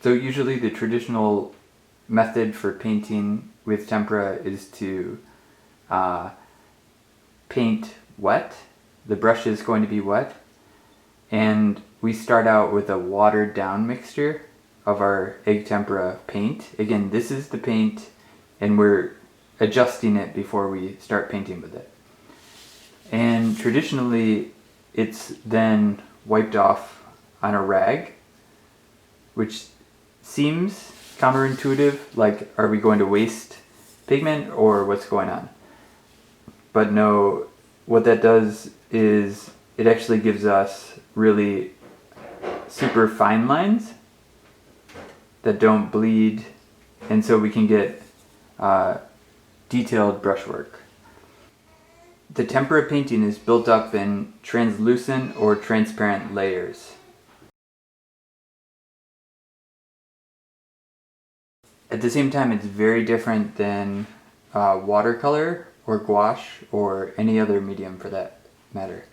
So usually the traditional method for painting with tempera is to paint wet. The brush is going to be wet, and we start out with a watered down mixture of our egg tempera paint. Again, this is the paint, and we're adjusting it before we start painting with it. And traditionally it's then wiped off on a rag, which seems counterintuitive, like are we going to waste pigment or what's going on? But no, what that does is it actually gives us really super fine lines that don't bleed, and so we can get detailed brushwork. The tempera painting is built up in translucent or transparent layers. At the same time, it's very different than watercolor or gouache or any other medium for that matter.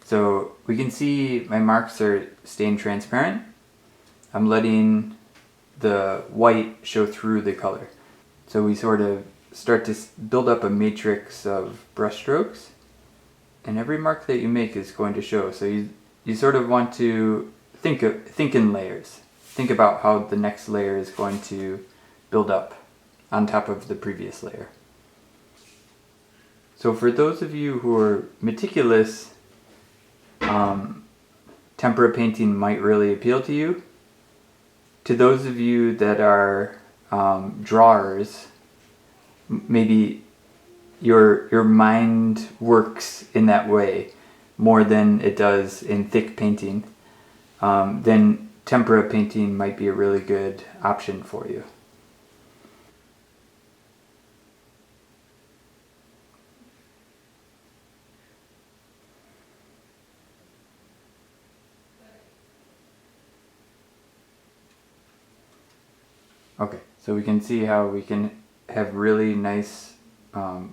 So we can see my marks are staying transparent. I'm letting the white show through the color. So we sort of start to build up a matrix of brush strokes, and every mark that you make is going to show. So you sort of want to think in layers. Think about how the next layer is going to build up on top of the previous layer. So for those of you who are meticulous, tempera painting might really appeal to you. To those of you that are drawers, maybe your mind works in that way more than it does in thick painting, then tempera painting might be a really good option for you. Okay, so we can see how we can have really nice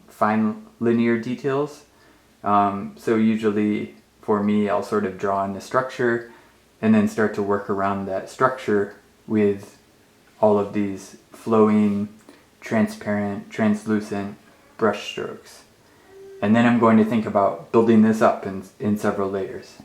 fine linear details. So usually for me, I'll sort of draw in the structure and then start to work around that structure with all of these flowing, transparent, translucent brush strokes. And then I'm going to think about building this up in several layers.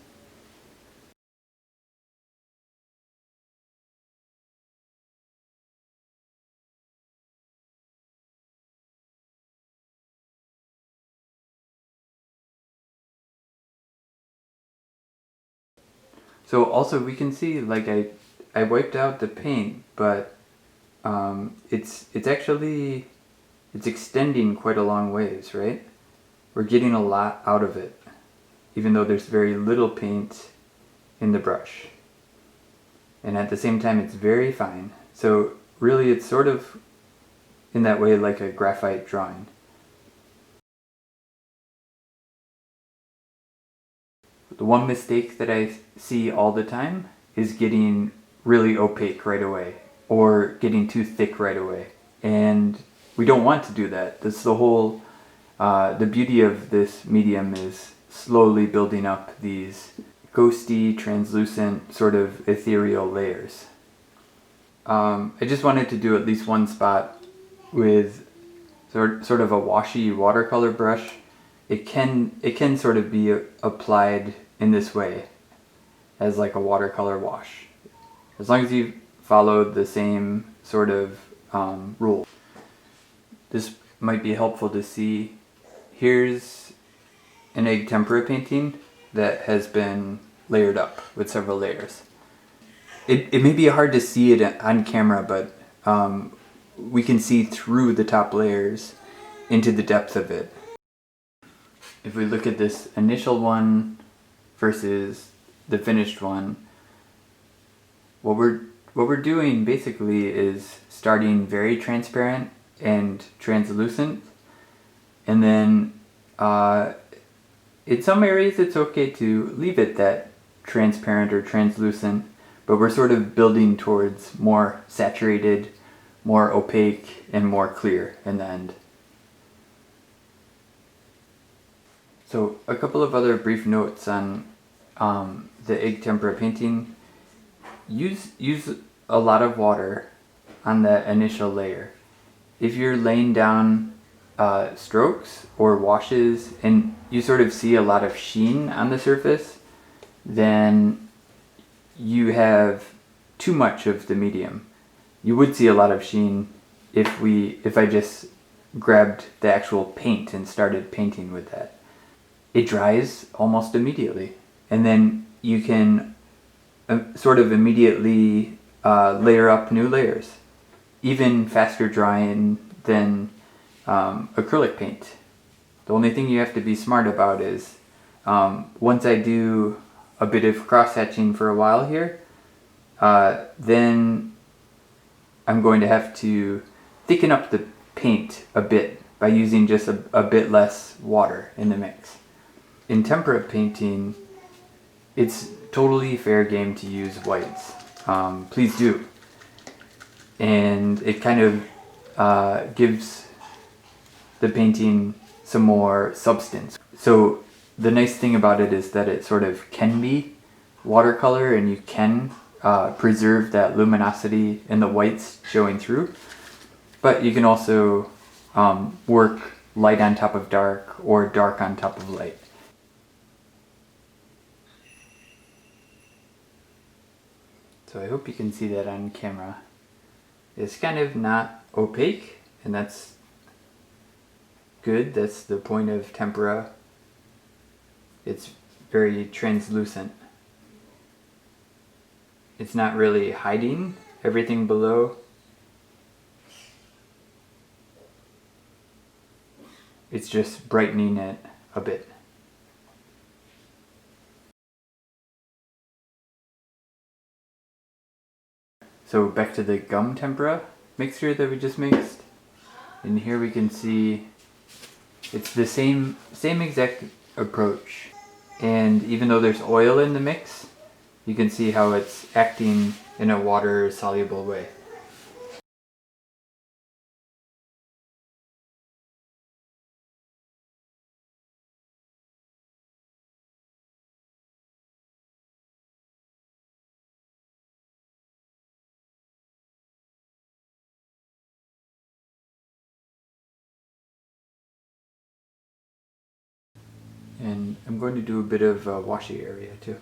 So also we can see, like I wiped out the paint, but it's extending quite a long ways, right? We're getting a lot out of it, even though there's very little paint in the brush. And at the same time it's very fine. So really it's sort of in that way like a graphite drawing. The one mistake that I see all the time is getting really opaque right away or getting too thick right away. And we don't want to do that. That's the whole, the beauty of this medium is slowly building up these ghosty, translucent, sort of ethereal layers. I just wanted to do at least one spot with sort of a washy watercolor brush. It can sort of be applied in this way as like a watercolor wash, as long as you follow the same sort of rule. This might be helpful to see. Here's an egg tempera painting that has been layered up with several layers. It may be hard to see it on camera, but we can see through the top layers into the depth of it. If we look at this initial one versus the finished one, what we're doing basically is starting very transparent and translucent, and then in some areas it's okay to leave it that transparent or translucent, but we're sort of building towards more saturated, more opaque, and more clear in the end. So a couple of other brief notes on the egg tempera painting, use a lot of water on the initial layer. If you're laying down strokes or washes and you sort of see a lot of sheen on the surface, then you have too much of the medium. You would see a lot of sheen if I just grabbed the actual paint and started painting with that. It dries almost immediately, and then you can sort of immediately layer up new layers, even faster drying than acrylic paint. The only thing you have to be smart about is once I do a bit of cross-hatching for a while here, then I'm going to have to thicken up the paint a bit by using just a bit less water in the mix. In tempera painting, it's totally fair game to use whites. Please do. And it kind of gives the painting some more substance. So the nice thing about it is that it sort of can be watercolor, and you can preserve that luminosity in the whites showing through. But you can also work light on top of dark or dark on top of light. So I hope you can see that on camera. It's kind of not opaque, and that's good. That's the point of tempera. It's very translucent. It's not really hiding everything below. It's just brightening it a bit. So back to the gum tempera mixture that we just mixed. And here we can see it's the same exact approach. And even though there's oil in the mix, you can see how it's acting in a water-soluble way. And I'm going to do a bit of a washy area too.